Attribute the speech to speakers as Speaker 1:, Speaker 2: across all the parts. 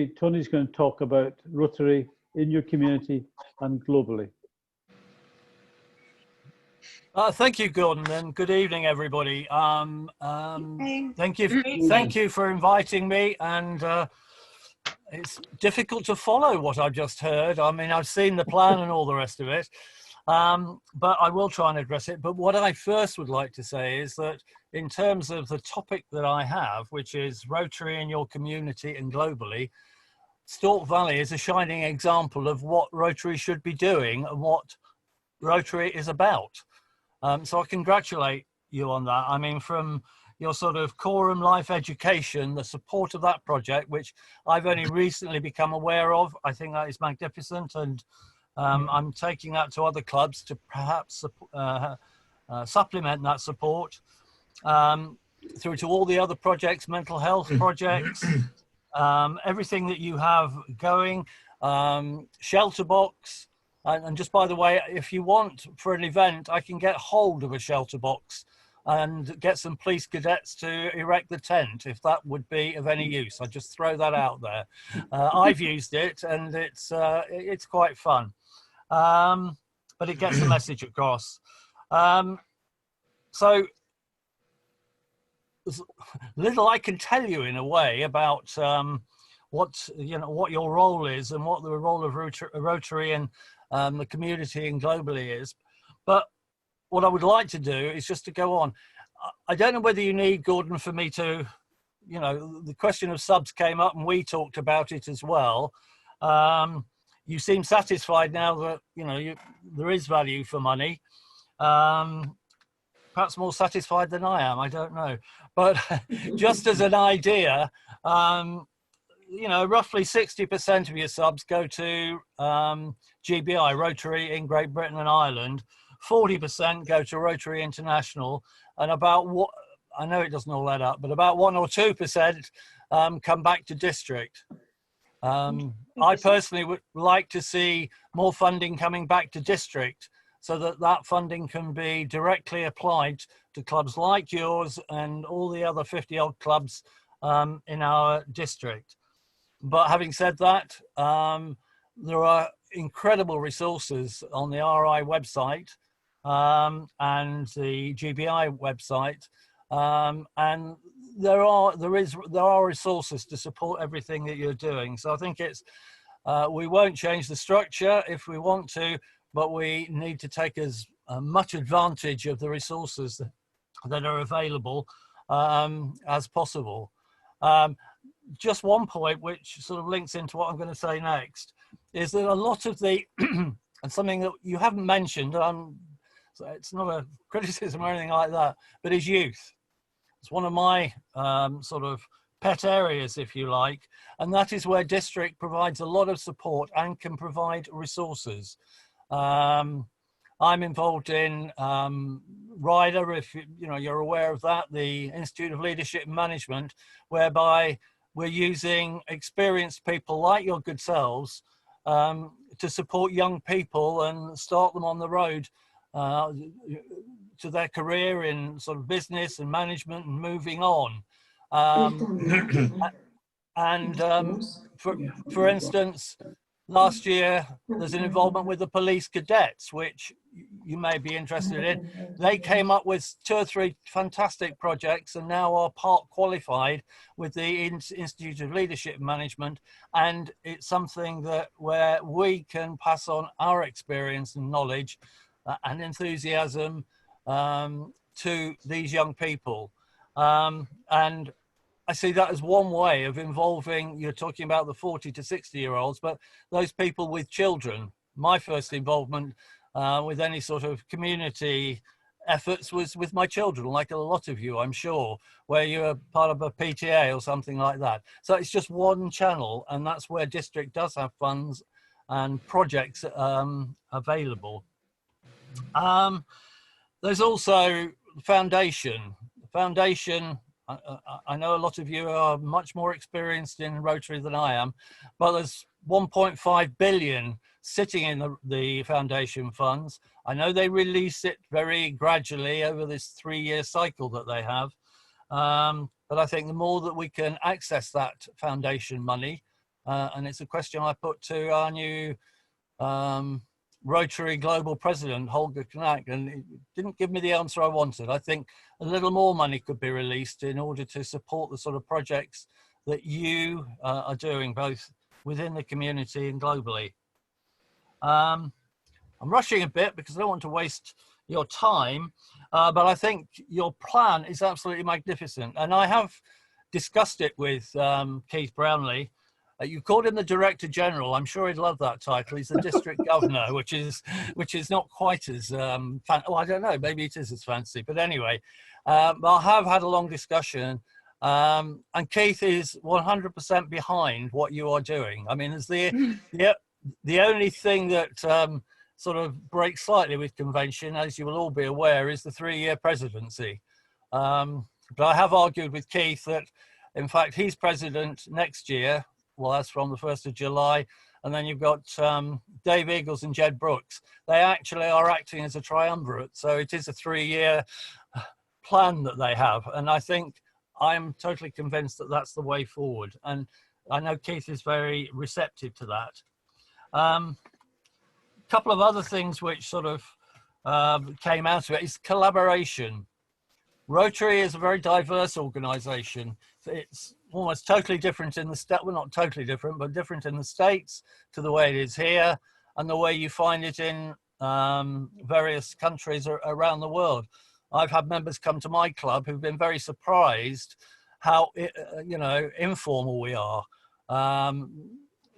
Speaker 1: Tony's going to talk about Rotary in your community and globally.
Speaker 2: Thank you, Gordon, and good evening, everybody. Thank you for inviting me. And it's difficult to follow what I've just heard. I mean, I've seen the plan and all the rest of it, but I will try and address it. But what I first would like to say is that in terms of the topic that I have, which is Rotary in your community and globally, Stork Valley is a shining example of what Rotary should be doing and what Rotary is about. So I congratulate you on that. I mean, from your sort of quorum life education, the support of that project, which I've only recently become aware of, I think that is magnificent. And I'm taking that to other clubs to perhaps supplement that support through to all the other projects, mental health projects, everything that you have going, shelter box. And just by the way, if you want for an event, I can get hold of a shelter box and get some police cadets to erect the tent, if that would be of any use. I just throw that out there. I've used it and it's quite fun, but it gets the message across. So little I can tell you in a way about what your role is and what the role of Rotary and the community and globally is. But what I would like to do is just to go on. I don't know whether you need, Gordon, for me to, the question of subs came up and we talked about it as well. You seem satisfied now that, there is value for money. Perhaps more satisfied than I am, I don't know. But just as an idea, roughly 60% of your subs go to GBI, Rotary in Great Britain and Ireland, 40% go to Rotary International, and I know it doesn't all add up, but about 1 or 2% come back to district. I personally would like to see more funding coming back to district so that funding can be directly applied to clubs like yours and all the other 50 odd clubs in our district. But having said that, there are incredible resources on the RI website and the GBI website, and there are resources to support everything that you're doing. So I think it's we won't change the structure if we want to, but we need to take as much advantage of the resources that are available as possible. Just one point which sort of links into what I'm going to say next is that a lot of the and something that you haven't mentioned, so it's not a criticism or anything like that, but is youth. It's one of my sort of pet areas, if you like, and that is where district provides a lot of support and can provide resources. I'm involved in RIDA, if you're aware of that, the Institute of Leadership and Management, whereby we're using experienced people like your good selves to support young people and start them on the road to their career in sort of business and management and moving on. For instance, last year there's an involvement with the police cadets, which you may be interested in. They came up with 2 or 3 fantastic projects and now are part qualified with the Institute of Leadership Management, and it's something where we can pass on our experience and knowledge and enthusiasm to these young people. And I see that as one way of involving, you're talking about the 40 to 60-year-olds, but those people with children. My first involvement with any sort of community efforts was with my children, like a lot of you, I'm sure, where you're part of a PTA or something like that. So it's just one channel, and that's where district does have funds and projects available. There's also foundation. Foundation, I know a lot of you are much more experienced in Rotary than I am, but there's 1.5 billion sitting in the foundation funds. I know they release it very gradually over this 3-year cycle that they have. But I think the more that we can access that foundation money, and it's a question I put to our new Rotary Global President, Holger Knack, and he didn't give me the answer I wanted. I think a little more money could be released in order to support the sort of projects that you are doing, both within the community and globally. I'm rushing a bit because I don't want to waste your time, but I think your plan is absolutely magnificent. And I have discussed it with Keith Brownlee. You called him the Director General. I'm sure he'd love that title. He's the District Governor, which is not quite as, well, I don't know, maybe it is as fancy. But anyway, I have had a long discussion. And Keith is 100% behind what you are doing. I mean, it's the only thing that sort of breaks slightly with convention, as you will all be aware, is the 3-year presidency. But I have argued with Keith that, in fact, he's president next year. Well, that's from the 1st of July. And then you've got Dave Eagles and Jed Brooks. They actually are acting as a triumvirate. So it is a 3-year plan that they have. And I think I'm totally convinced that that's the way forward. And I know Keith is very receptive to that. Couple of other things which sort of came out of it is collaboration. Rotary is a very diverse organisation. It's almost totally different in the state, well, not totally different, but different in the States to the way it is here and the way you find it in various countries around the world. I've had members come to my club who've been very surprised how, you know, informal we are.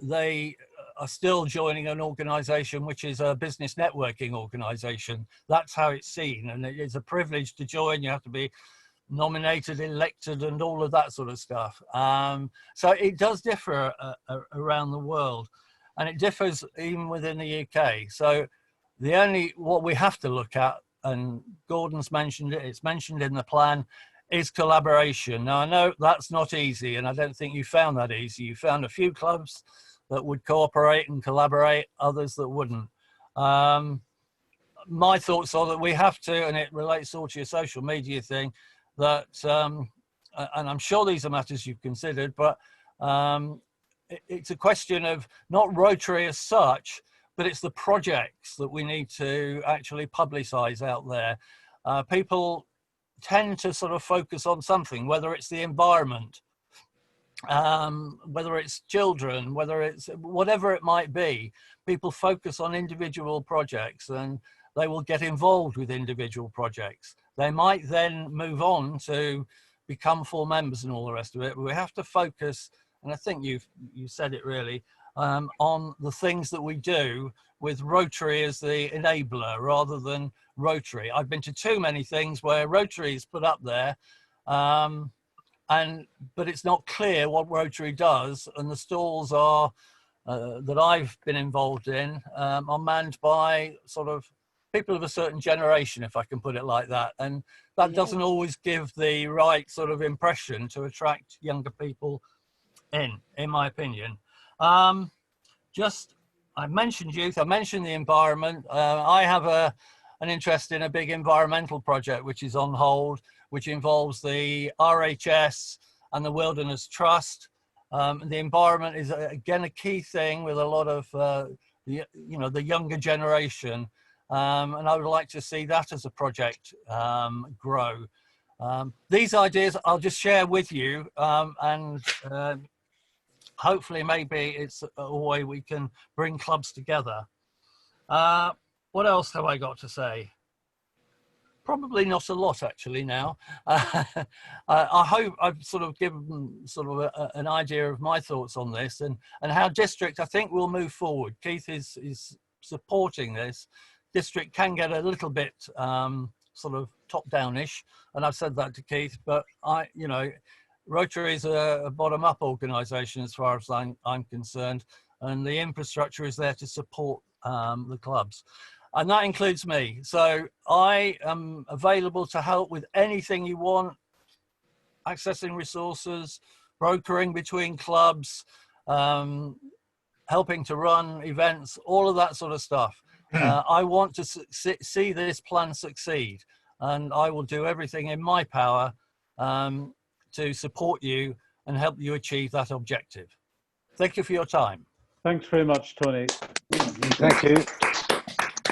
Speaker 2: They are still joining an organisation which is a business networking organisation. That's how it's seen, and it is a privilege to join. You have to be nominated, elected, and all of that sort of stuff. So it does differ around the world, and it differs even within the UK. So what we have to look at, and Gordon's mentioned it, it's mentioned in the plan, is collaboration. Now, I know that's not easy, and I don't think you found that easy. You found a few clubs that would cooperate and collaborate, others that wouldn't. My thoughts are that we have to, and it relates all to your social media thing, that, and I'm sure these are matters you've considered, but it's a question of not Rotary as such, but it's the projects that we need to actually publicise out there. People tend to sort of focus on something, whether it's the environment, whether it's children, whether it's whatever it might be. People focus on individual projects and they will get involved with individual projects. They might then move on to become full members and all the rest of it. We have to focus, and I think you said it really, on the things that we do with Rotary as the enabler rather than Rotary. I've been to too many things where Rotary is put up there, but it's not clear what Rotary does, and the stalls are that I've been involved in are manned by sort of people of a certain generation, if I can put it like that, and that doesn't always give the right sort of impression to attract younger people in my opinion. I mentioned youth, I mentioned the environment. I have an interest in a big environmental project which is on hold, which involves the RHS and the Wilderness Trust. The environment is again a key thing with a lot of the younger generation, and I would like to see that as a project grow. These ideas I'll just share with you, and hopefully maybe it's a way we can bring clubs together. What else have I got to say? Probably not a lot actually now. I hope I've sort of given sort of an idea of my thoughts on this and how district I think will move forward. Keith is supporting this. District can get a little bit sort of top-down-ish, and I've said that to Keith, but Rotary is a bottom-up organisation as far as I'm concerned, and the infrastructure is there to support the clubs. And that includes me. So I am available to help with anything you want, accessing resources, brokering between clubs, helping to run events, all of that sort of stuff. I want to see this plan succeed, and I will do everything in my power to support you and help you achieve that objective. Thank you for your time.
Speaker 1: Thanks very much, Tony.
Speaker 3: Thank you.